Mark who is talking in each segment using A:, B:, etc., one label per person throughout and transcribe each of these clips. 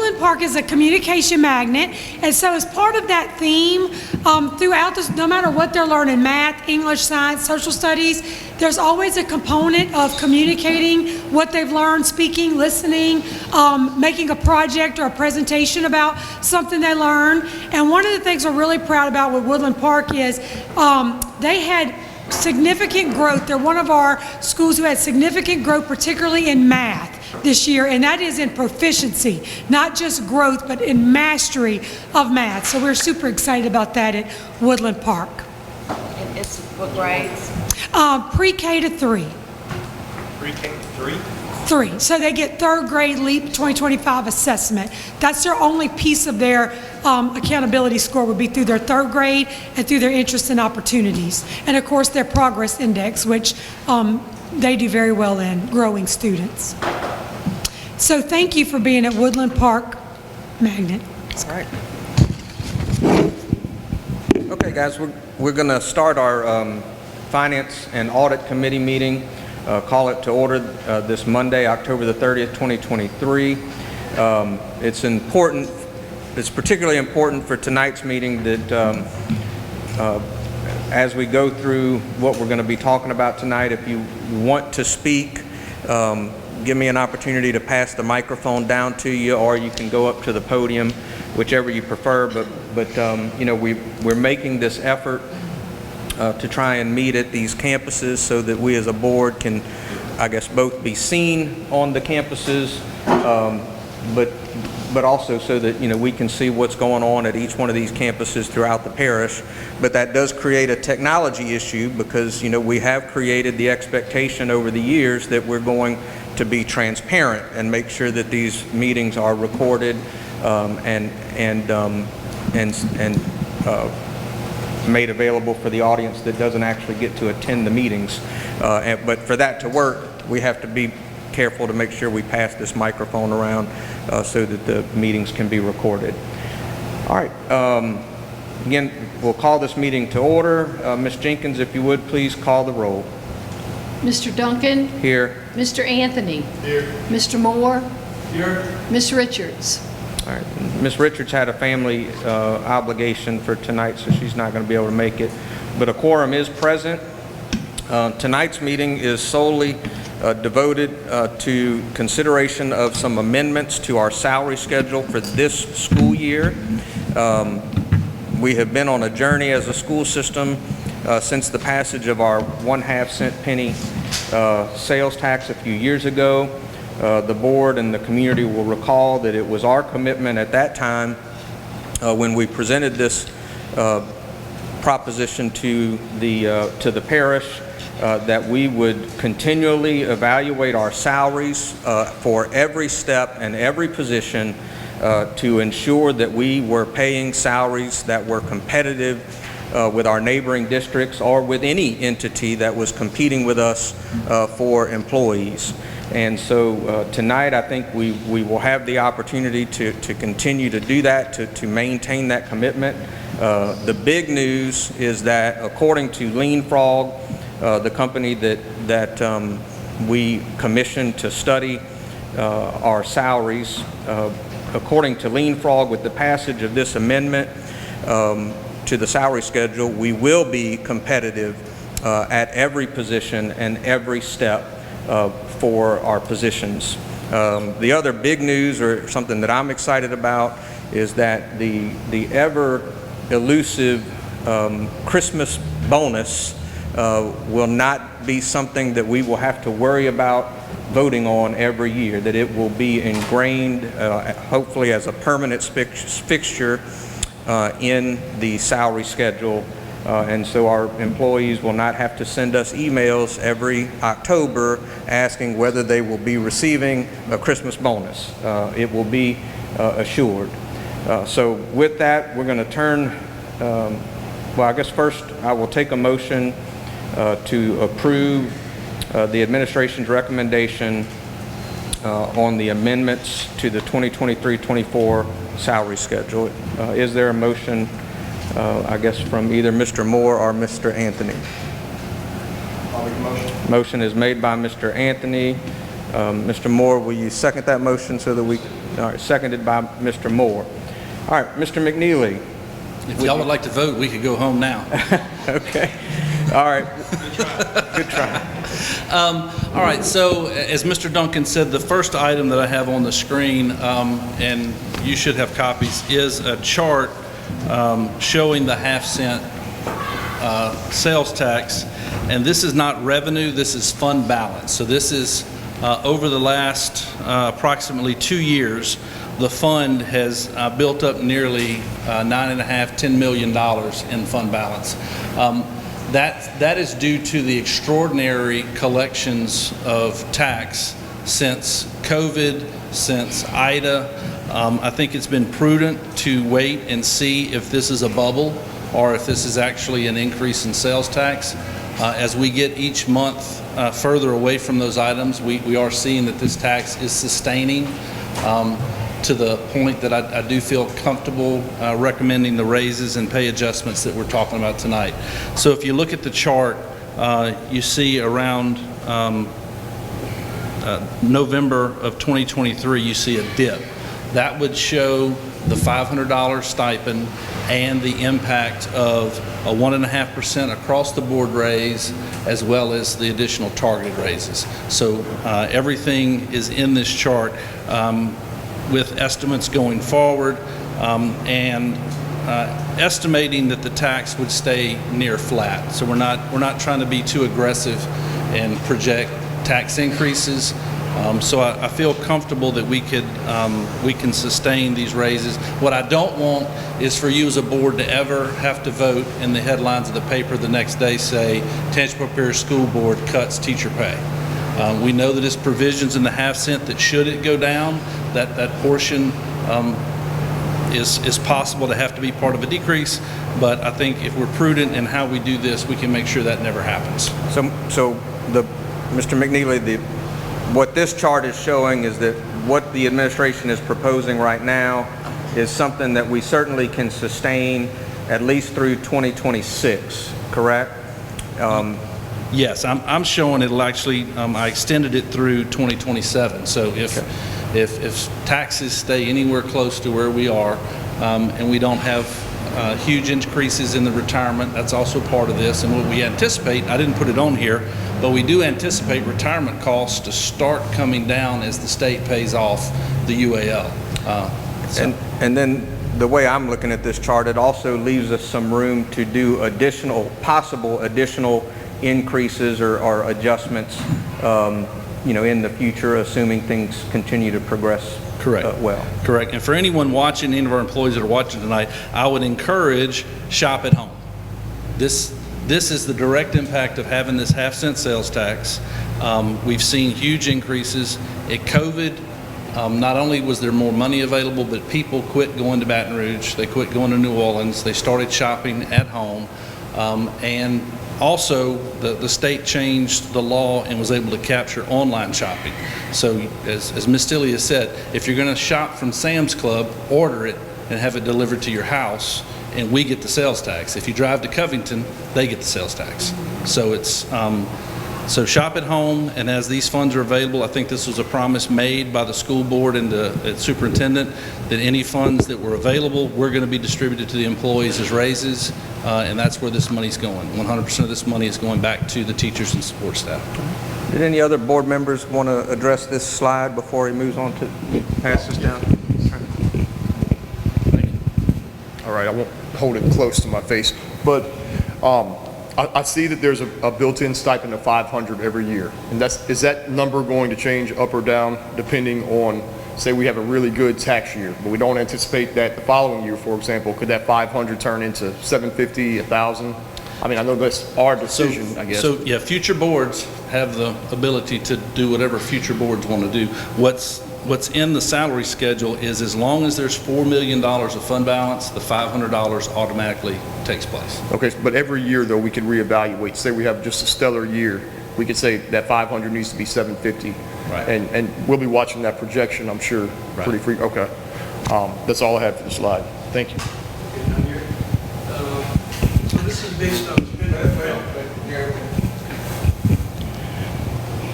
A: Woodland Park is a communication magnet, and so as part of that theme, throughout this, no matter what they're learning, math, English, science, social studies, there's always a component of communicating what they've learned, speaking, listening, making a project or a presentation about something they learned. And one of the things we're really proud about with Woodland Park is they had significant growth. They're one of our schools who had significant growth, particularly in math this year, and that is in proficiency, not just growth, but in mastery of math. So we're super excited about that at Woodland Park.
B: And it's what grades?
A: Pre-K to 3.
C: Pre-K to 3?
A: 3. So they get third grade LEAP 2025 assessment. That's their only piece of their accountability score would be through their third grade and through their interests and opportunities. And of course their progress index, which they do very well in growing students. So thank you for being at Woodland Park Magnet.
C: All right. Okay, guys, we're going to start our Finance and Audit Committee meeting. Call it to order this Monday, October the 30th, 2023. It's important, it's particularly important for tonight's meeting that as we go through what we're going to be talking about tonight, if you want to speak, give me an opportunity to pass the microphone down to you, or you can go up to the podium, whichever you prefer. But you know, we're making this effort to try and meet at these campuses so that we as a board can, I guess, both be seen on the campuses, but also so that, you know, we can see what's going on at each one of these campuses throughout the parish. But that does create a technology issue because, you know, we have created the expectation over the years that we're going to be transparent and make sure that these meetings are recorded and made available for the audience that doesn't actually get to attend the meetings. But for that to work, we have to be careful to make sure we pass this microphone around so that the meetings can be recorded. All right. Again, we'll call this meeting to order. Ms. Jenkins, if you would, please call the roll.
D: Mr. Duncan?
C: Here.
D: Mr. Anthony?
C: Here.
D: Mr. Moore?
C: Here.
D: Ms. Richards?
C: All right. Ms. Richards had a family obligation for tonight, so she's not going to be able to make it. But a quorum is present. Tonight's meeting is solely devoted to consideration of some amendments to our salary schedule for this school year. We have been on a journey as a school system since the passage of our 1/2 cent penny sales tax a few years ago. The board and the community will recall that it was our commitment at that time when we presented this proposition to the parish that we would continually evaluate our salaries for every step and every position to ensure that we were paying salaries that were competitive with our neighboring districts or with any entity that was competing with us for employees. And so tonight I think we will have the opportunity to continue to do that, to maintain that commitment. The big news is that according to Lean Frog, the company that we commissioned to study our salaries, according to Lean Frog, with the passage of this amendment to the salary schedule, we will be competitive at every position and every step for our positions. The other big news, or something that I'm excited about, is that the ever elusive Christmas bonus will not be something that we will have to worry about voting on every year, that it will be ingrained, hopefully as a permanent fixture in the salary schedule. And so our employees will not have to send us emails every October asking whether they will be receiving a Christmas bonus. It will be assured. So with that, we're going to turn, well, I guess first I will take a motion to approve the administration's recommendation on the amendments to the 2023-24 salary schedule. Is there a motion, I guess, from either Mr. Moore or Mr. Anthony?
E: I'll make a motion.
C: Motion is made by Mr. Anthony. Mr. Moore, will you second that motion so that we, all right, seconded by Mr. Moore. All right, Mr. McNeely.
E: If y'all would like to vote, we could go home now.
C: Okay. All right. Good try.
E: All right, so as Mr. Duncan said, the first item that I have on the screen, and you should have copies, is a chart showing the half-cent sales tax. And this is not revenue, this is fund balance. So this is over the last approximately 2 years, the fund has built up nearly $9.5–10 million in fund balance. That is due to the extraordinary collections of tax since COVID, since Ida. I think it's been prudent to wait and see if this is a bubble or if this is actually an increase in sales tax. As we get each month further away from those items, we are seeing that this tax is sustaining to the point that I do feel comfortable recommending the raises and pay adjustments that we're talking about tonight. So if you look at the chart, you see around November of 2023, you see a dip. That would show the $500 stipend and the impact of a 1.5% across the board raise, as well as the additional targeted raises. So everything is in this chart with estimates going forward and estimating that the tax would stay near flat. So we're not trying to be too aggressive and project tax increases. So I feel comfortable that we can sustain these raises. What I don't want is for you as a board to ever have to vote in the headlines of the paper the next day say, Tangipahoa Parish School Board cuts teacher pay. We know that it's provisions in the half-cent that should it go down, that portion is possible to have to be part of a decrease, but I think if we're prudent in how we do this, we can make sure that never happens.
C: So Mr. McNeely, what this chart is showing is that what the administration is proposing right now is something that we certainly can sustain at least through 2026, correct?
E: Yes, I'm showing it'll actually, I extended it through 2027. So if taxes stay anywhere close to where we are, and we don't have huge increases in the retirement, that's also part of this. And what we anticipate, I didn't put it on here, but we do anticipate retirement costs to start coming down as the state pays off the UAL.
C: And then the way I'm looking at this chart, it also leaves us some room to do possible additional increases or adjustments, in the future, assuming things continue to progress.
E: Correct.
C: Well.
E: Correct. And for anyone watching, any of our employees that are watching tonight, I would encourage shop at home. This is the direct impact of having this half-cent sales tax. We've seen huge increases. At COVID, not only was there more money available, but people quit going to Baton Rouge. They quit going to New Orleans. They started shopping at home. And also, the state changed the law and was able to capture online shopping. So as Ms. Tilley has said, if you're going to shop from Sam's Club, order it and have it delivered to your house, and we get the sales tax. If you drive to Covington, they get the sales tax. So it's so shop at home, and as these funds are available, I think this was a promise made by the school board and the superintendent that any funds that were available were going to be distributed to the employees as raises, and that's where this money's going. 100% of this money is going back to the teachers and support staff.
C: Did any other board members want to address this slide before he moves on to pass this down?
F: All right, I won't hold it close to my face, but I see that there's a built-in stipend of $500 every year, and is that number going to change up or down depending on, say we have a really good tax year, but we don't anticipate that the following year, for example, could that $500 turn into $750, $1,000? I mean, I know that's our decision, I guess.
E: So yeah, future boards have the ability to do whatever future boards want to do. What's in the salary schedule is as long as there's $4 million of fund balance, the $500 automatically takes place.
F: Okay, but every year though, we could reevaluate. Say we have just a stellar year, we could say that $500 needs to be $750.
E: Right.
F: And we'll be watching that projection, I'm sure, pretty free. Okay. That's all I have for the slide. Thank you.
G: So this is based on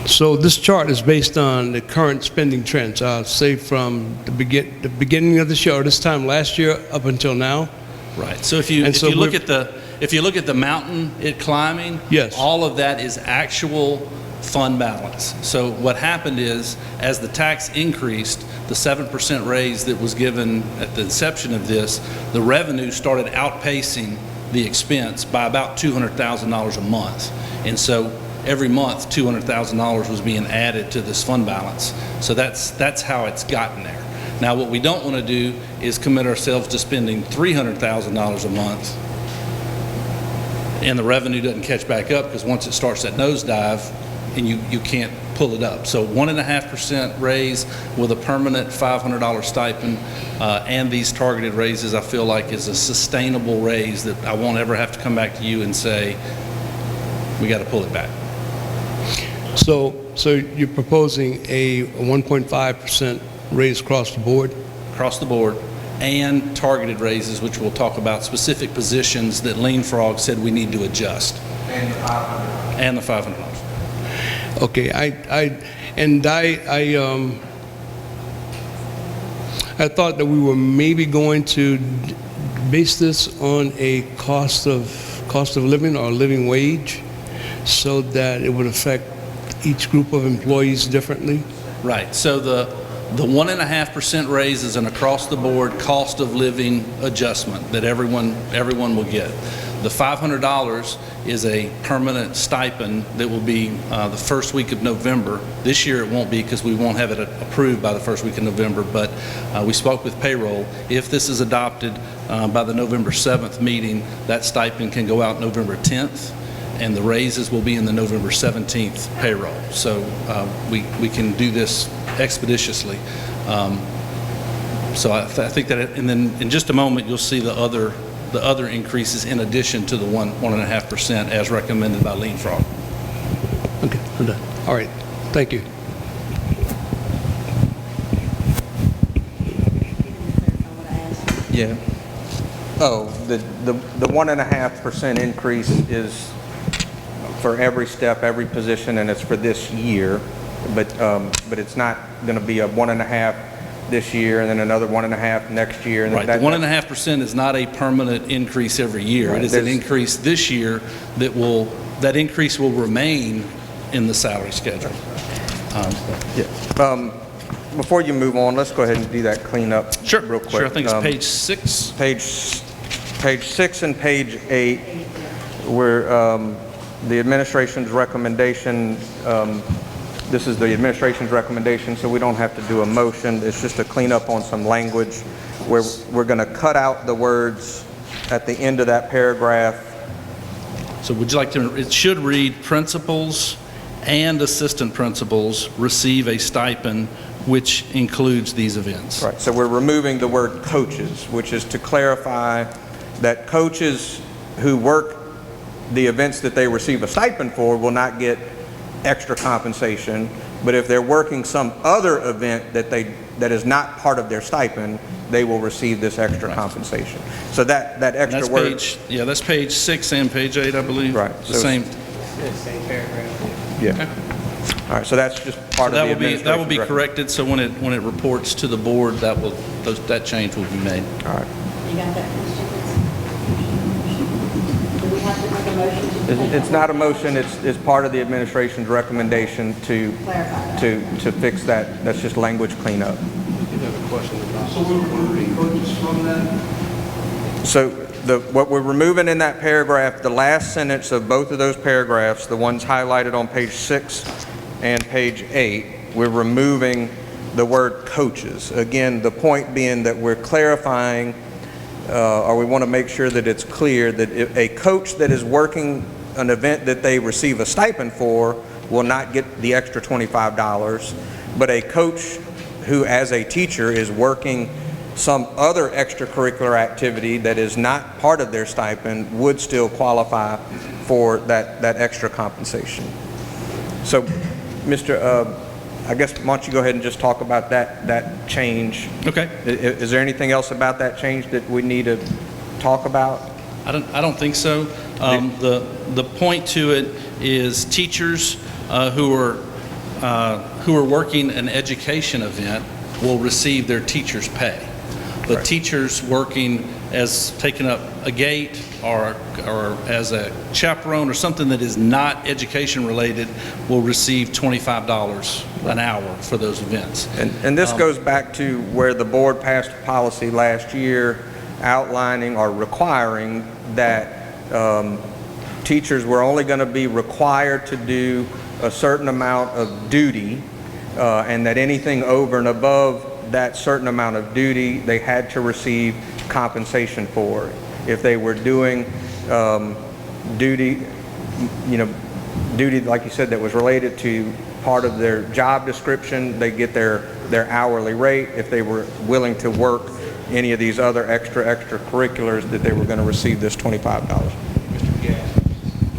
G: So this chart is based on the current spending trends, say from the beginning of this year, or this time last year up until now?
E: Right. So if you look at the mountain it climbing,
G: Yes.
E: all of that is actual fund balance. So what happened is, as the tax increased, the 7% raise that was given at the inception of this, the revenue started outpacing the expense by about $200,000 a month. And so every month, $200,000 was being added to this fund balance. So that's how it's gotten there. Now, what we don't want to do is commit ourselves to spending $300,000 a month, and the revenue doesn't catch back up, because once it starts that nosedive, and you can't pull it up. So 1.5% raise with a permanent $500 stipend, and these targeted raises, I feel like is a sustainable raise that I won't ever have to come back to you and say, we got to pull it back.
G: So you're proposing a 1.5% raise across the board?
E: Across the board, and targeted raises, which we'll talk about specific positions that Lean Frog said we need to adjust. And the $500.
G: Okay, I thought that we were maybe going to base this on a cost of living or living wage, so that it would affect each group of employees differently.
E: Right. So the 1.5% raise is an across-the-board cost of living adjustment that everyone will get. The $500 is a permanent stipend that will be the first week of November. This year it won't be, because we won't have it approved by the first week of November, but we spoke with payroll. If this is adopted by the November 7th meeting, that stipend can go out November 10th, and the raises will be in the November 17th payroll. So we can do this expeditiously. So I think that, and then in just a moment, you'll see the other increases in addition to the 1.5% as recommended by Lean Frog.
G: Okay, I'm done. All right, thank you.
C: Yeah. Oh, the 1.5% increase is for every step, every position, and it's for this year. But it's not going to be a 1.5 this year and then another 1.5 next year. And
E: right. The 1.5% is not a permanent increase every year.
C: Right.
E: It is an increase this year that increase will remain in the salary schedule.
C: Before you move on, let's go ahead and do that cleanup real quick.
E: Sure. I think it's page 6.
C: Page 6 and page 8, where the administration's recommendation. This is the administration's recommendation, so we don't have to do a motion. It's just a cleanup on some language where we're going to cut out the words at the end of that paragraph.
E: So would you like to, it should read, principals and assistant principals receive a stipend which includes these events.
C: Right, so we're removing the word coaches, which is to clarify that coaches who work the events that they receive a stipend for will not get extra compensation, but if they're working some other event that is not part of their stipend, they will receive this extra compensation. So that extra
E: That's
C: word.
E: that's page 6 and page 8, I believe.
C: Right.
E: The same.
H: Same paragraph.
C: Yeah.
E: Okay.
C: All right, so that's just part of the administration's
E: That will be
C: recommendation.
E: corrected, so when it reports to the board, that change will be made.
C: All right.
I: You got that, Mr. Do we have to make a motion to?
C: It's not a motion, it's part of the administration's recommendation to
I: Clarify
C: to fix that. That's just language cleanup.
G: So we're removing coaches from that?
C: So what we're removing in that paragraph, the last sentence of both of those paragraphs, the ones highlighted on page 6 and page 8, we're removing the word coaches. Again, the point being that we're clarifying, or we want to make sure that it's clear that if a coach that is working an event that they receive a stipend for will not get the extra $25, but a coach who, as a teacher, is working some other extracurricular activity that is not part of their stipend would still qualify for that extra compensation. So, Mr. I guess, why don't you go ahead and just talk about that change?
E: Okay.
C: Is there anything else about that change that we need to talk about?
E: I don't think so. The point to it is teachers who are who are working an education event will receive their teacher's pay. But teachers working as taking up a gate or as a chaperone or something that is not education related will receive $25 an hour for those events.
C: And this goes back to where the board passed a policy last year outlining or requiring that teachers were only going to be required to do a certain amount of duty, and that anything over and above that certain amount of duty, they had to receive compensation for. If they were doing duty, duty, like you said, that was related to part of their job description, they get their hourly rate. If they were willing to work any of these other extracurriculars, that they were going to receive this $25.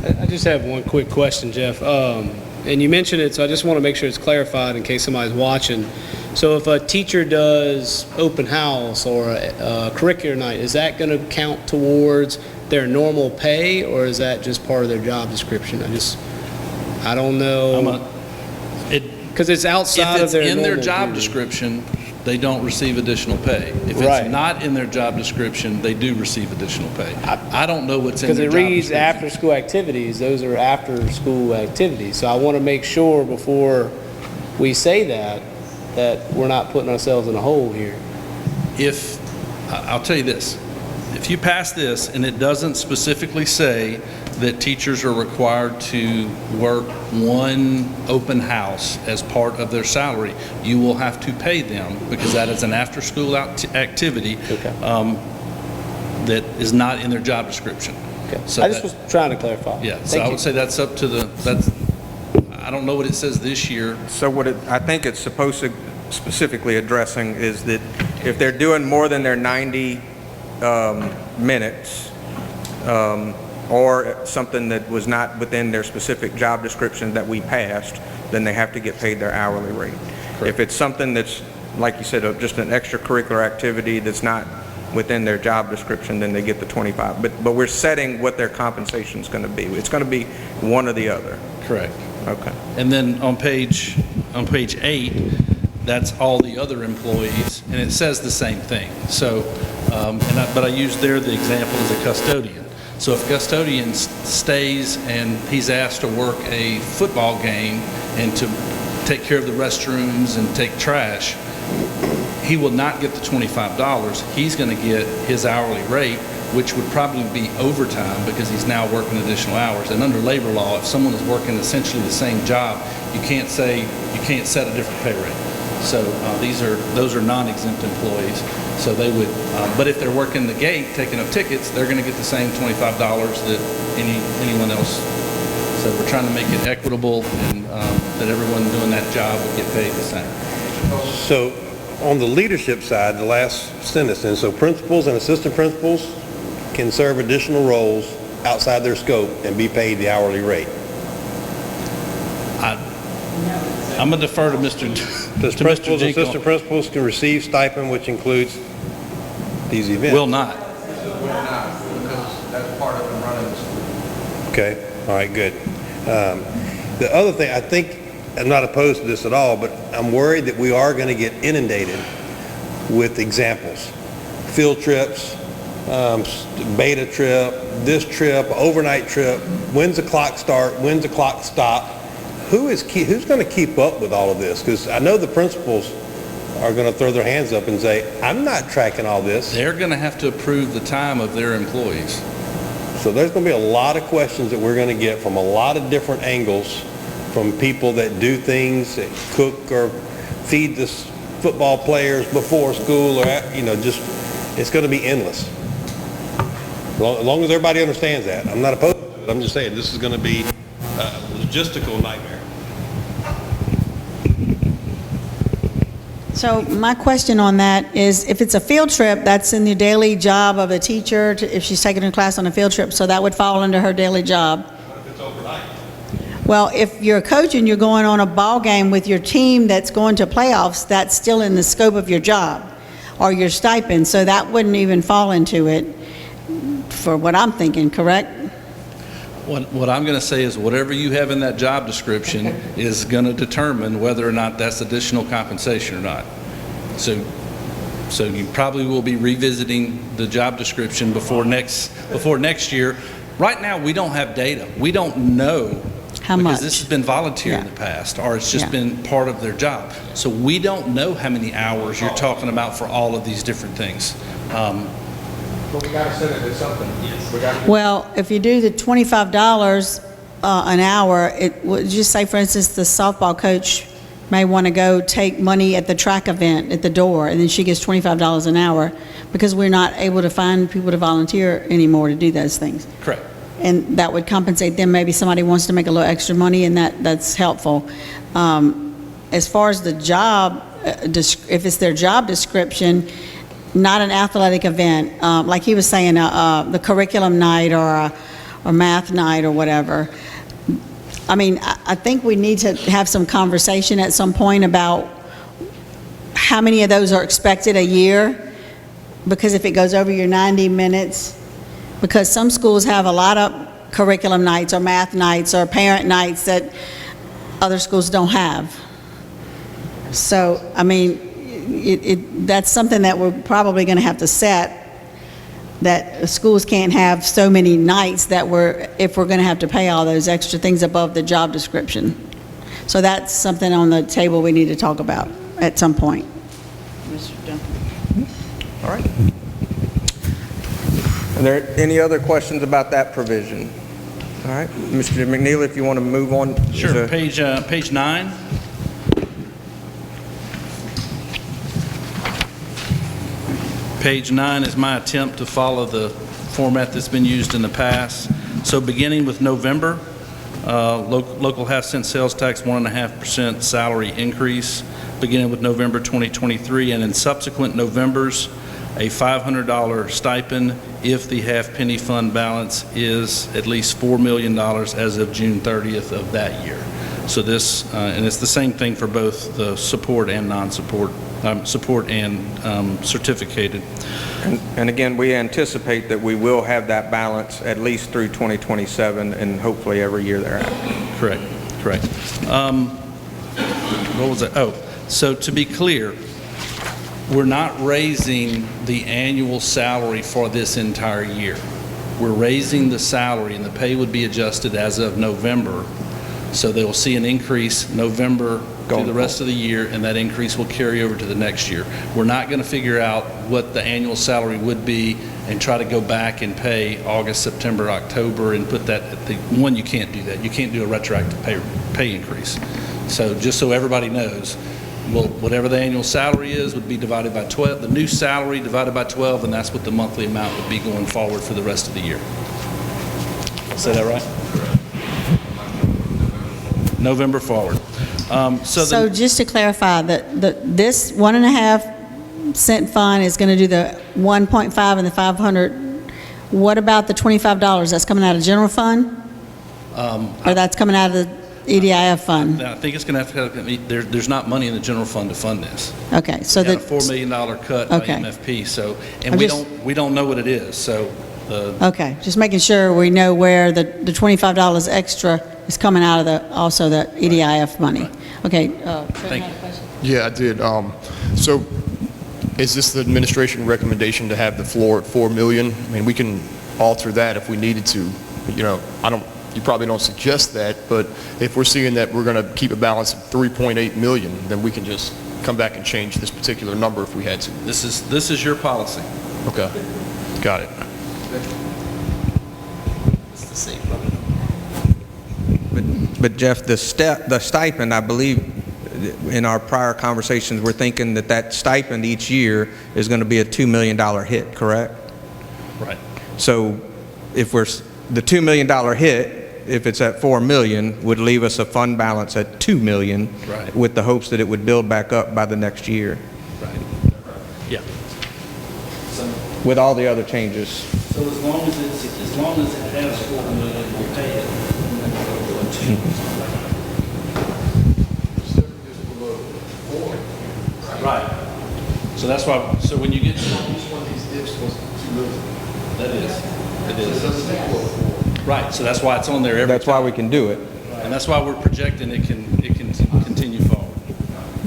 H: I just have one quick question, Jeff. And you mentioned it, so I just want to make sure it's clarified in case somebody's watching. So if a teacher does open house or a curricular night, is that going to count towards their normal pay, or is that just part of their job description? I don't know. Because it's outside of their
E: If it's in their
H: normal
E: job
H: duty.
E: description, they don't receive additional pay. If
H: Right.
E: it's not in their job description, they do receive additional pay. I don't know what's in
H: Because
E: their
H: it
E: job
H: reads
E: description.
H: after-school activities, those are after-school activities. So I want to make sure before we say that we're not putting ourselves in a hole here.
E: I'll tell you this, if you pass this and it doesn't specifically say that teachers are required to work one open house as part of their salary, you will have to pay them because that is an after-school activity that is not in their job description.
H: Okay.
E: So
H: I just was trying to clarify.
E: Yeah, so
H: Thank
E: I
H: you.
E: would say that's up to I don't know what it says this year.
C: So what I think it's supposed to specifically addressing is that if they're doing more than their 90 minutes, or something that was not within their specific job description that we passed, then they have to get paid their hourly rate. If it's something that's, like you said, just an extracurricular activity that's not within their job description, then they get the 25. But we're setting what their compensation is going to be. It's going to be one or the other.
E: Correct.
C: Okay.
E: And then on page 8, that's all the other employees, and it says the same thing. So, but I used there the example as a custodian. So if a custodian stays and he's asked to work a football game and to take care of the restrooms and take trash, he will not get the $25. He's going to get his hourly rate, which would probably be overtime because he's now working additional hours. And under labor law, if someone is working essentially the same job, you can't set a different pay rate. So those are non-exempt employees. So they would, but if they're working the gate, taking up tickets, they're going to get the same $25 that anyone else. So we're trying to make it equitable and that everyone doing that job would get paid the same.
J: So on the leadership side, the last sentence, and so principals and assistant principals can serve additional roles outside their scope and be paid the hourly rate.
E: I'm going to defer to Mr.
J: Does
E: to Mr.
J: principals and
E: Jinkle.
J: assistant principals can receive stipend, which includes these events?
E: Will not.
C: Because that's part of the running the school.
J: Okay, all right, good. The other thing, I think, I'm not opposed to this at all, but I'm worried that we are going to get inundated with examples. Field trips, beta trip, this trip, overnight trip, when's the clock start, when's the clock stop? Who's going to keep up with all of this? Because I know the principals are going to throw their hands up and say, I'm not tracking all this.
E: They're going to have to approve the time of their employees.
J: So there's going to be a lot of questions that we're going to get from a lot of different angles, from people that do things, that cook or feed the football players before school, or just it's going to be endless. As long as everybody understands that. I'm not opposed to it. I'm just saying this is going to be a logistical nightmare.
I: So my question on that is, if it's a field trip, that's in the daily job of a teacher, if she's taking a class on a field trip, so that would fall under her daily job.
J: What if it's overnight?
I: Well, if you're a coach and you're going on a ball game with your team that's going to playoffs, that's still in the scope of your job or your stipend, so that wouldn't even fall into it, for what I'm thinking, correct?
E: What I'm going to say is whatever you have in that job description is going to determine whether or not that's additional compensation or not. So you probably will be revisiting the job description before next year. Right now, we don't have data. We don't know
I: How
E: because
I: much?
E: this has been volunteer in the past, or it's just been part of their job. So we don't know how many hours you're talking about for all of these different things.
C: But we got to set it at something. Yes.
I: Well, if you do the $25 an hour, it would just say, for instance, the softball coach may want to go take money at the track event at the door, and then she gets $25 an hour because we're not able to find people to volunteer anymore to do those things.
E: Correct.
I: And that would compensate them. Maybe somebody wants to make a little extra money, and that's helpful. As far as the job, if it's their job description, not an athletic event, like he was saying, the curriculum night or math night or whatever. I mean, I think we need to have some conversation at some point about how many of those are expected a year, because if it goes over your 90 minutes, because some schools have a lot of curriculum nights or math nights or parent nights that other schools don't have. So, I mean, that's something that we're probably going to have to set, that schools can't have so many nights that if we're going to have to pay all those extra things above the job description. So that's something on the table we need to talk about at some point. Mr. Duncan.
C: All right. Are there any other questions about that provision? All right, Mr. McNeil, if you want to move on.
E: Sure. Page 9. Page 9 is my attempt to follow the format that's been used in the past. So beginning with November, local half-cent sales tax 1.5% salary increase, beginning with November 2023, and in subsequent Novembers, a $500 stipend if the half-penny fund balance is at least $4 million as of June 30th of that year. So this, and it's the same thing for both the support and non-support, support and certificated.
C: And again, we anticipate that we will have that balance at least through 2027 and hopefully every year thereafter.
E: Correct. What was that? Oh, so to be clear, we're not raising the annual salary for this entire year. We're raising the salary, and the pay would be adjusted as of November. So they will see an increase November through the rest of the year, and that increase will carry over to the next year. We're not going to figure out what the annual salary would be and try to go back and pay August, September, October, and put that at the one. You can't do that. You can't do a retroactive pay increase. So just so everybody knows, well, whatever the annual salary is would be divided by 12, the new salary divided by 12, and that's what the monthly amount would be going forward for the rest of the year. Say that right? November forward.
I: So just to clarify, this 1.5 cent fund is going to do the 1.5 and the 500. What about the $25? That's coming out of general fund? Or that's coming out of the EDIF fund?
E: I think it's going to have to, there's not money in the general fund to fund this.
I: Okay, so
E: We got a $4 million cut by
I: Okay.
E: MFP, so, and we don't know what it is, so.
I: Okay, just making sure we know where the $25 extra is coming out of also the EDIF money. Okay.
E: Thank you.
F: Yeah, I did. So is this the administration recommendation to have the floor at 4 million? I mean, we can alter that if we needed to. You know, you probably don't suggest that, but if we're seeing that we're going to keep a balance of 3.8 million, then we can just come back and change this particular number if we had to.
E: This is your policy.
F: Okay, got it.
C: But Jeff, the stipend, I believe, in our prior conversations, we're thinking that stipend each year is going to be a $2 million hit, correct?
E: Right.
C: So if the $2 million hit, if it's at 4 million, would leave us a fund balance at 2 million,
E: Right.
C: with the hopes that it would build back up by the next year,
E: Right. Yeah.
C: with all the other changes.
E: So as long as it has 4 million, we'll pay it. Right. So that's why. So when you get to each one of these dips was 2 million. That is. It is. Right, so that's why it's on there every time.
C: That's why we can do it.
E: And that's why we're projecting it can continue forward.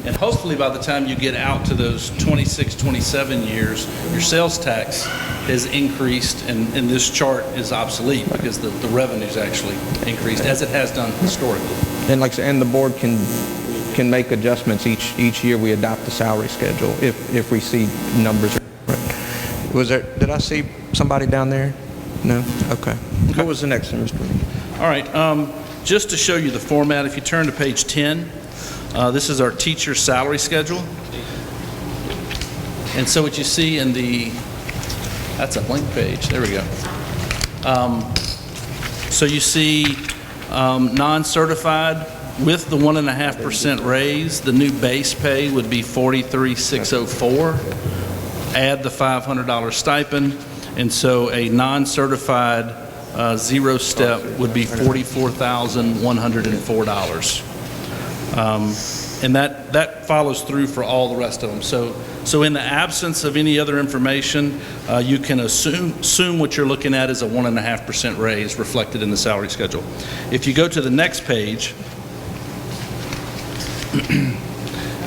E: And hopefully by the time you get out to those 26, 27 years, your sales tax has increased and this chart is obsolete because the revenue's actually increased as it has done historically.
C: And like I said, and the board can make adjustments each year we adopt the salary schedule if we see numbers. Did I see somebody down there? No? Okay. What was the next one, Mr. Reed?
E: All right, just to show you the format, if you turn to page 10, this is our teacher salary schedule. And so what you see in that's a blank page, there we go. So you see non-certified with the 1.5% raise, the new base pay would be $43,604. Add the $500 stipend, and so a non-certified zero step would be $44,104. And that follows through for all the rest of them. So in the absence of any other information, you can assume what you're looking at is a 1.5% raise reflected in the salary schedule. If you go to the next page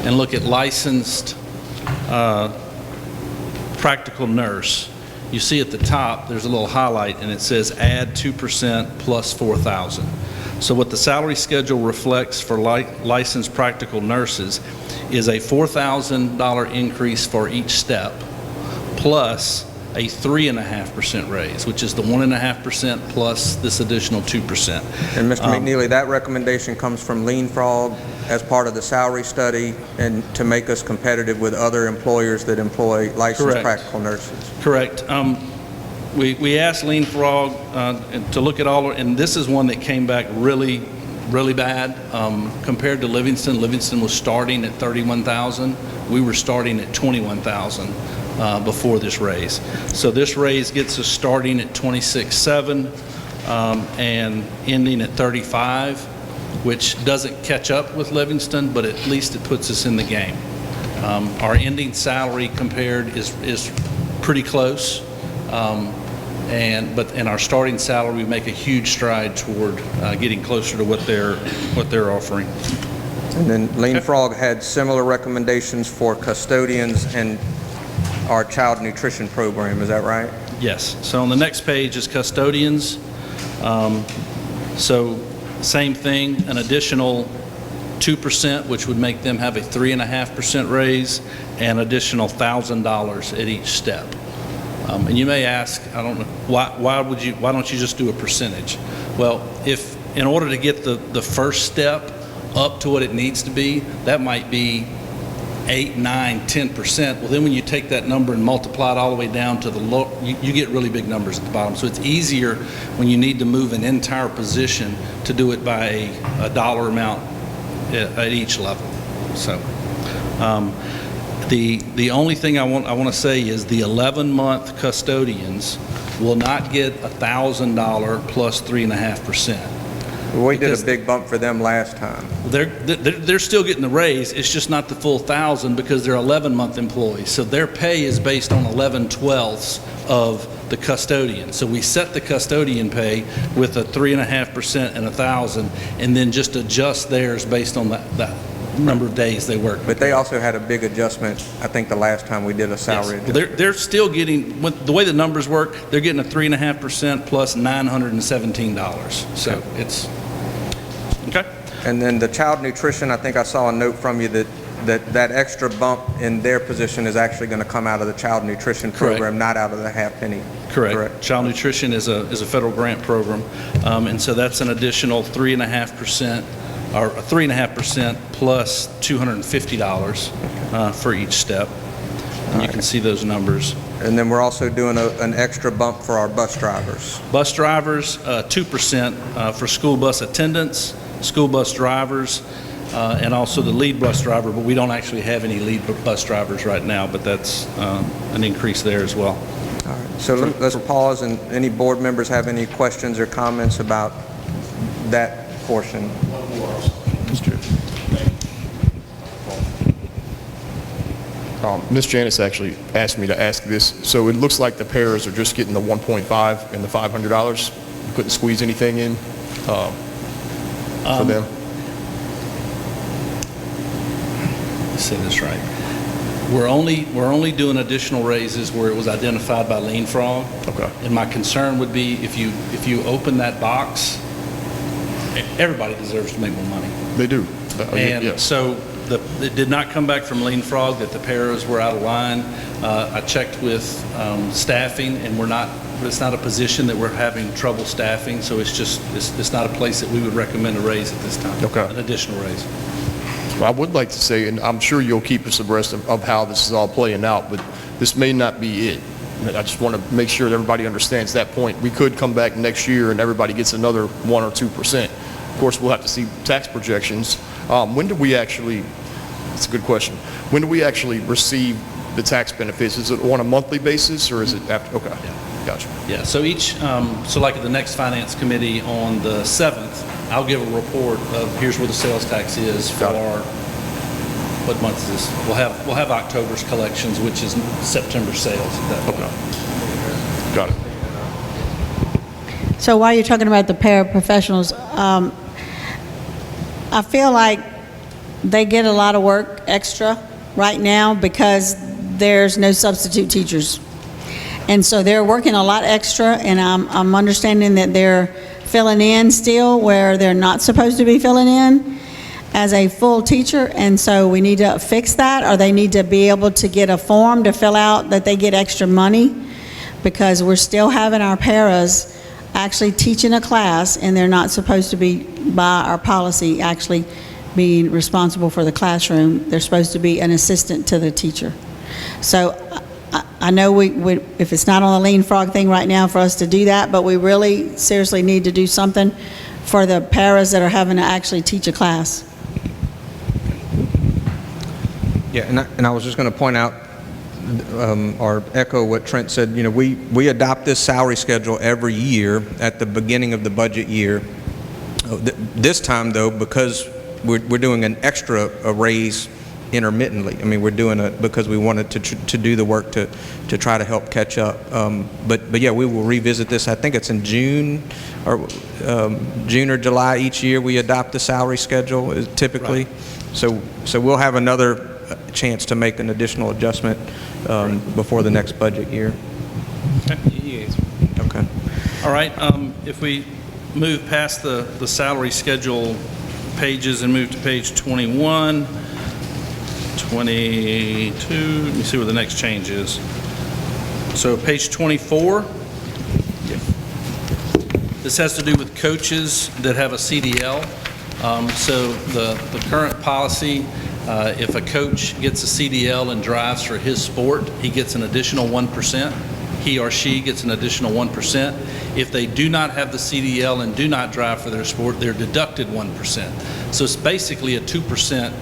E: and look at licensed practical nurse, you see at the top there's a little highlight and it says add 2% plus $4,000. So what the salary schedule reflects for licensed practical nurses is a $4,000 increase for each step plus a 3.5% raise, which is the 1.5% plus this additional 2%.
C: And Mr. McNeely, that recommendation comes from Lean Frog as part of the salary study and to make us competitive with other employers that employ licensed
E: Correct.
C: practical nurses.
E: Correct. We asked Lean Frog to look at all, and this is one that came back really bad compared to Livingston. Livingston was starting at $31,000. We were starting at $21,000 before this raise. So this raise gets us starting at $26,700 and ending at $35,000, which doesn't catch up with Livingston, but at least it puts us in the game. Our ending salary compared is pretty close. But in our starting salary, we make a huge stride toward getting closer to what they're offering.
C: And then Lean Frog had similar recommendations for custodians and our child nutrition program, is that right?
E: Yes. So on the next page is custodians. So same thing, an additional 2%, which would make them have a 3.5% raise, and additional $1,000 at each step. And you may ask, I don't know, why don't you just do a percentage? Well, if in order to get the first step up to what it needs to be, that might be 8, 9, 10%. Well, then when you take that number and multiply it all the way down to the low, you get really big numbers at the bottom. So it's easier when you need to move an entire position to do it by a dollar amount at each level. So the only thing I want to say is the 11-month custodians will not get $1,000 plus 3.5%.
C: We did a big bump for them last time.
E: They're still getting the raise. It's just not the full 1,000 because they're 11-month employees. So their pay is based on 11/12 of the custodian. So we set the custodian pay with a 3.5% and 1,000, and then just adjust theirs based on that number of days they work.
C: But they also had a big adjustment, I think, the last time we did a salary
E: Yes.
C: adjustment.
E: They're still getting, the way the numbers work, they're getting a 3.5% plus $917. So it's, okay.
C: And then the child nutrition, I think I saw a note from you that extra bump in their position is actually going to come out of the child nutrition program, not out of the half penny.
E: Correct. Child nutrition is a federal grant program, and so that's an additional 3.5%, or 3.5% plus $250 for each step. And you can see those numbers.
C: And then we're also doing an extra bump for our bus drivers.
E: Bus drivers, 2% for school bus attendants, school bus drivers, and also the lead bus driver, but we don't actually have any lead bus drivers right now, but that's an increase there as well.
C: All right. So let's pause, and any board members have any questions or comments about that portion?
F: Ms. Janice actually asked me to ask this. So it looks like the paras are just getting the 1.5 and the $500. couldn't squeeze anything in for them?
E: Let's say this right. We're only doing additional raises where it was identified by Lean Frog.
F: Okay.
E: And my concern would be if you open that box, everybody deserves to make more money.
F: They do.
E: And
F: Yes.
E: so it did not come back from Lean Frog that the paras were out of line. I checked with staffing, and it's not a position that we're having trouble staffing, so it's not a place that we would recommend a raise at this time.
F: Okay.
E: An additional raise.
F: I would like to say, and I'm sure you'll keep us abreast of how this is all playing out, but this may not be it. I just want to make sure that everybody understands that point. We could come back next year and everybody gets another 1 or 2%. Of course, we'll have to see tax projections. When do we actually, that's a good question, when do we actually receive the tax benefits? Is it on a monthly basis or is it after? Okay, gotcha.
E: Yeah, so so like at the next Finance Committee on the 7th, I'll give a report of here's where the sales tax is for, what month is this? We'll have October's collections, which is September sales at that point.
F: Okay. Got it.
I: So while you're talking about the paraprofessionals, I feel like they get a lot of work extra right now because there's no substitute teachers. And so they're working a lot extra, and I'm understanding that they're filling in still where they're not supposed to be filling in as a full teacher, and so we need to fix that, or they need to be able to get a form to fill out that they get extra money, because we're still having our paras actually teaching a class, and they're not supposed to be, by our policy, actually being responsible for the classroom. They're supposed to be an assistant to the teacher. So I know if it's not on the Lean Frog thing right now for us to do that, but we really seriously need to do something for the paras that are having to actually teach a class.
C: Yeah, and I was just going to point out, or echo what Trent said. You know, we adopt this salary schedule every year at the beginning of the budget year. This time, though, because we're doing an extra raise intermittently. I mean, we're doing it because we wanted to do the work to try to help catch up. But yeah, we will revisit this. I think it's in June or July each year we adopt the salary schedule typically. Right. So we'll have another chance to make an additional adjustment before the next budget year.
E: Okay.
C: Okay.
E: All right. If we move past the salary schedule pages and move to page 21. 22, let me see where the next change is. So page 24, this has to do with coaches that have a CDL. So the current policy, if a coach gets a CDL and drives for his sport, he gets an additional 1%. He or she gets an additional 1%. If they do not have the CDL and do not drive for their sport, they're deducted 1%. So it's basically a 2%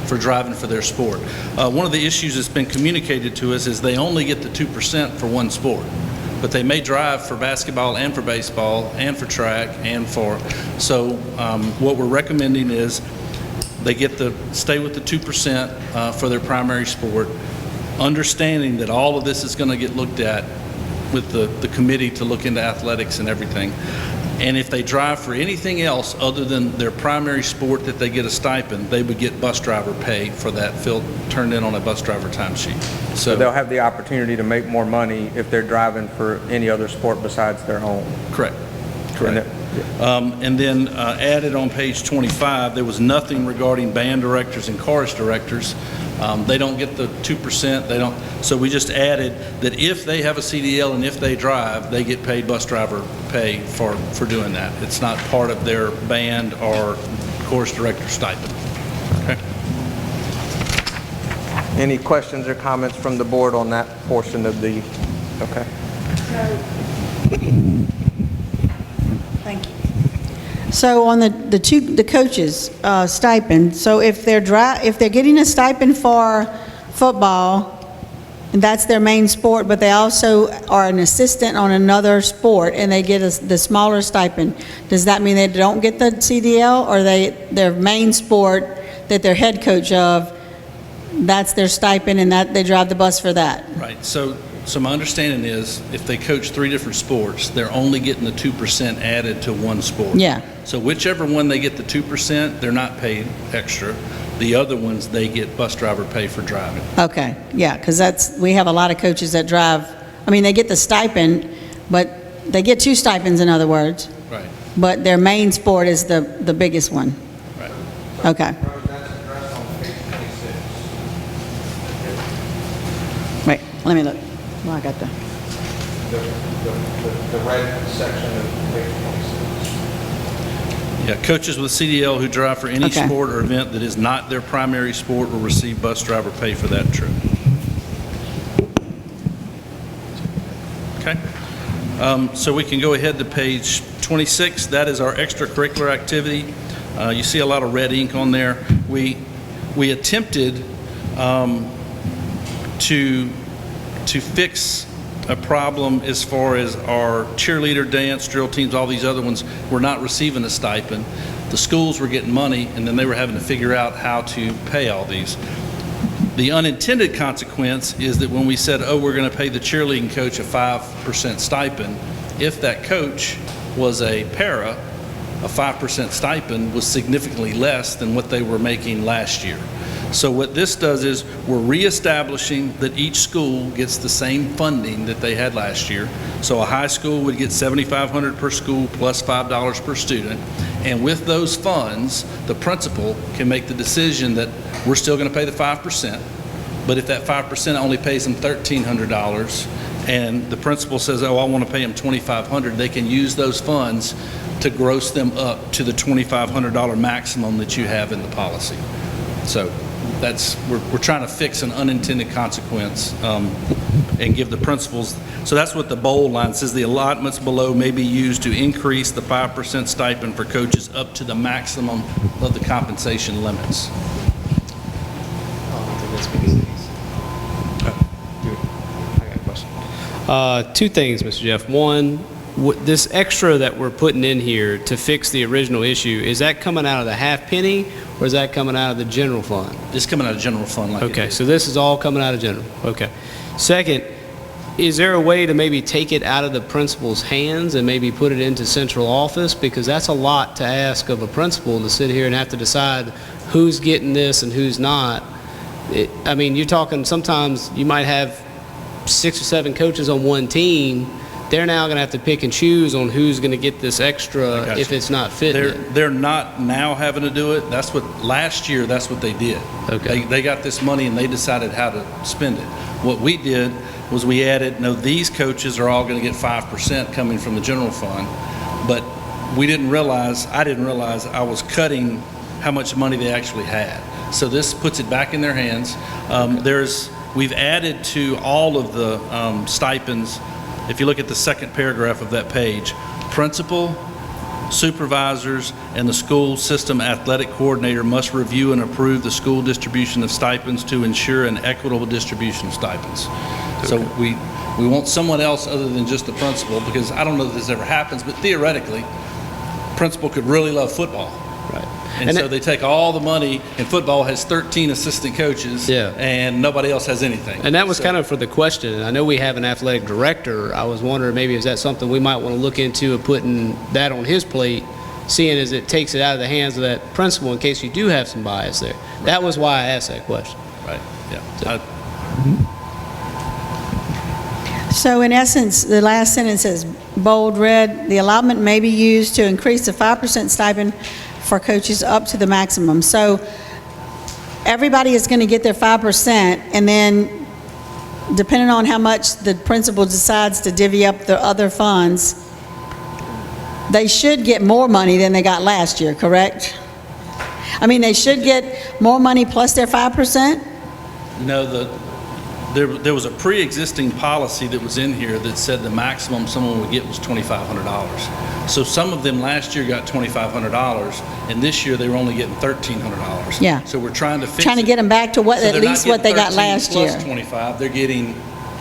E: for driving for their sport. One of the issues that's been communicated to us is they only get the 2% for one sport, but they may drive for basketball and for baseball and for track and for, so what we're recommending is they get stay with the 2% for their primary sport, understanding that all of this is going to get looked at with the committee to look into athletics and everything. And if they drive for anything else other than their primary sport that they get a stipend, they would get bus driver pay for that turned in on a bus driver timesheet.
C: So they'll have the opportunity to make more money if they're driving for any other sport besides their own.
E: Correct. And then added on page 25, there was nothing regarding band directors and chorus directors. They don't get the 2%. They don't. So we just added that if they have a CDL and if they drive, they get paid bus driver pay for doing that. It's not part of their band or chorus director stipend. Okay.
C: Any questions or comments from the board on that portion of the? Okay.
I: Thank you. So on the coaches stipend, so if they're getting a stipend for football, and that's their main sport, but they also are an assistant on another sport, and they get the smaller stipend, does that mean they don't get the CDL, or their main sport that they're head coach of that's their stipend, and that they drive the bus for that.
E: Right, so my understanding is, if they coach 3 different sports, they're only getting the 2% added to one sport.
I: Yeah.
E: So whichever one they get the 2%, they're not paid extra. The other ones, they get bus driver pay for driving.
I: Okay, yeah, because we have a lot of coaches that drive, I mean, they get the stipend, but they get 2 stipends, in other words,
E: Right,
I: but their main sport is the biggest one.
E: right.
I: Okay.
C: That's addressed on page 26.
I: Wait, let me look. Well, I got the,
C: The red section of page 26.
E: Yeah, coaches with CDL who drive for any
I: Okay.
E: sport or event that is not their primary sport will receive bus driver pay for that trip. Okay. So we can go ahead to page 26. That is our extracurricular activity. You see a lot of red ink on there. We attempted to fix a problem as far as our cheerleader, dance, drill teams, all these other ones were not receiving a stipend. The schools were getting money, and then they were having to figure out how to pay all these. The unintended consequence is that when we said, oh, we're going to pay the cheerleading coach a 5% stipend, if that coach was a para, a 5% stipend was significantly less than what they were making last year. So what this does is we're reestablishing that each school gets the same funding that they had last year. So a high school would get $7,500 per school plus $5 per student. And with those funds, the principal can make the decision that we're still going to pay the 5%. But if that 5% only pays them $1,300 and the principal says, oh, I want to pay them $2,500, they can use those funds to gross them up to the $2,500 maximum that you have in the policy. So we're trying to fix an unintended consequence and give the principals, so that's what the bold line says, the allotments below may be used to increase the 5% stipend for coaches up to the maximum of the compensation limits.
H: Two things, Mr. Jeff. One, this extra that we're putting in here to fix the original issue, is that coming out of the half penny, or is that coming out of the general fund?
E: It's coming out of general fund like it
H: Okay,
E: is.
H: so this is all coming out of general. Okay. Second, is there a way to maybe take it out of the principal's hands and maybe put it into central office? Because that's a lot to ask of a principal, to sit here and have to decide who's getting this and who's not. I mean, you're talking, sometimes you might have 6 or 7 coaches on one team. They're now going to have to pick and choose on who's going to get this extra
E: Gotcha.
H: if it's not fitting.
E: They're not now having to do it. That's what, last year, that's what they did.
H: Okay.
E: They got this money and they decided how to spend it. What we did was we added, no, these coaches are all going to get 5% coming from the general fund, but I didn't realize I was cutting how much money they actually had. So this puts it back in their hands. We've added to all of the stipends. If you look at the second paragraph of that page, principal, supervisors, and the school system athletic coordinator must review and approve the school distribution of stipends to ensure an equitable distribution of stipends. So we want someone else other than just the principal, because I don't know that this ever happens, but theoretically, principal could really love football.
H: Right.
E: And so they take all the money, and football has 13 assistant coaches,
H: Yeah.
E: and nobody else has anything.
H: And that was kind of for the question. I know we have an athletic director. I was wondering, maybe is that something we might want to look into of putting that on his plate, seeing as it takes it out of the hands of that principal in case you do have some bias there. That was why I asked that question.
E: Right, yeah.
I: So in essence, the last sentence says, bold red, the allotment may be used to increase the 5% stipend for coaches up to the maximum. So everybody is going to get their 5%, and then depending on how much the principal decides to divvy up the other funds, they should get more money than they got last year, correct? I mean, they should get more money plus their 5%?
E: No, there was a pre-existing policy that was in here that said the maximum someone would get was $2,500. So some of them last year got $2,500, and this year they were only getting $1,300.
I: Yeah.
E: So we're trying to fix
I: Trying to get them back to what,
E: So
I: at
E: they're not
I: least what they
E: getting
I: got
E: 13
I: last year.
E: plus 25, they're getting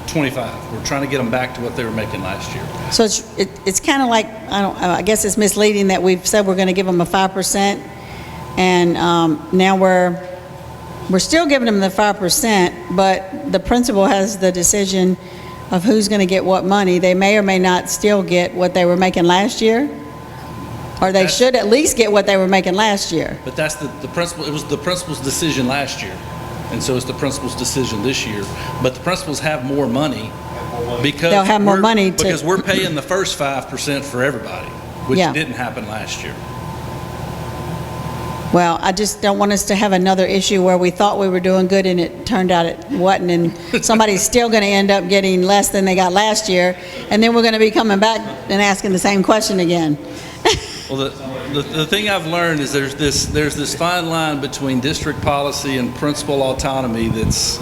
E: 25. We're trying to get them back to what they were making last year.
I: So it's kind of like, I guess it's misleading that we've said we're going to give them a 5%, and now we're We're still giving them the 5%, but the principal has the decision of who's going to get what money. They may or may not still get what they were making last year, or they should at least get what they were making last year.
E: But that's the principal, it was the principal's decision last year, and so it's the principal's decision this year. But the principals have more money because
I: They'll have more money to-
E: because we're paying the first 5% for everybody, which
I: Yeah.
E: didn't happen last year.
I: Well, I just don't want us to have another issue where we thought we were doing good and it turned out it wasn't, and somebody's still going to end up getting less than they got last year, and then we're going to be coming back and asking the same question again.
E: Well, the thing I've learned is there's this fine line between district policy and principal autonomy that's.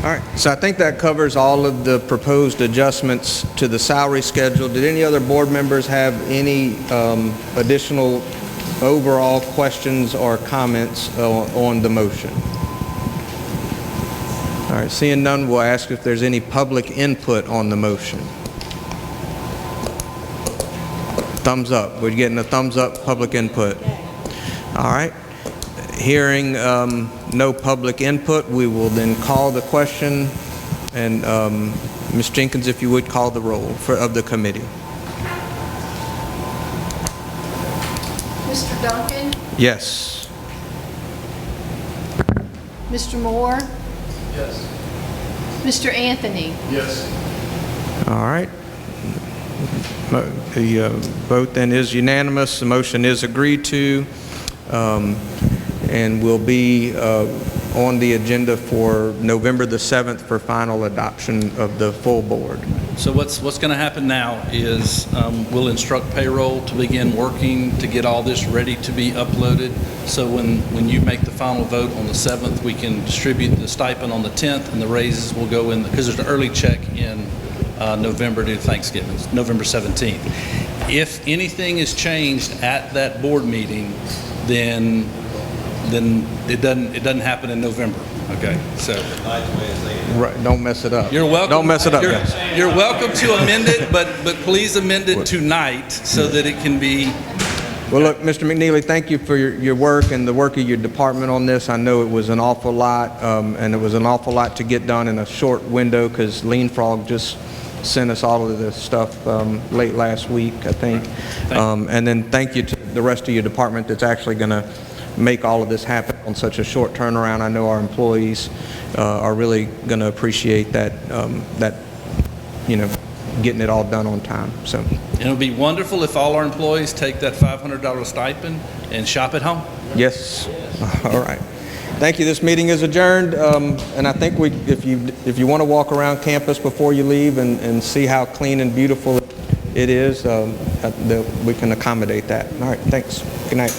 C: All right, so I think that covers all of the proposed adjustments to the salary schedule. Did any other board members have any additional overall questions or comments on the motion? All right, seeing none, we'll ask if there's any public input on the motion. Thumbs up. We're getting a thumbs up, public input. All right. Hearing no public input, we will then call the question. And Ms. Jenkins, if you would call the roll of the committee.
D: Mr. Duncan?
C: Yes.
D: Mr. Moore? Yes. Mr. Anthony?
C: All right. The vote then is unanimous. The motion is agreed to and will be on the agenda for November the 7th for final adoption of the full board.
E: So what's going to happen now is we'll instruct payroll to begin working to get all this ready to be uploaded. So when you make the final vote on the 7th, we can distribute the stipend on the 10th, and the raises will go in, because there's an early check in November due to Thanksgiving, November 17th. If anything is changed at that board meeting, then it doesn't happen in November. Okay, so.
C: Right, don't mess it up.
E: You're welcome.
C: Don't mess it up, guys.
E: You're welcome to amend it, but please amend it tonight so that it can be.
C: Well, look, Mr. McNeely, thank you for your work and the work of your department on this. I know it was an awful lot, and it was an awful lot to get done in a short window, because Lean Frog just sent us all of this stuff late last week, I think. And then thank you to the rest of your department that's actually going to make all of this happen on such a short turnaround. I know our employees are really going to appreciate that, getting it all done on time. So
E: It'll be wonderful if all our employees take that $500 stipend and shop at home.
C: yes, all right. Thank you. This meeting is adjourned, and I think if you want to walk around campus before you leave and see how clean and beautiful it is, we can accommodate that. All right, thanks. Good night.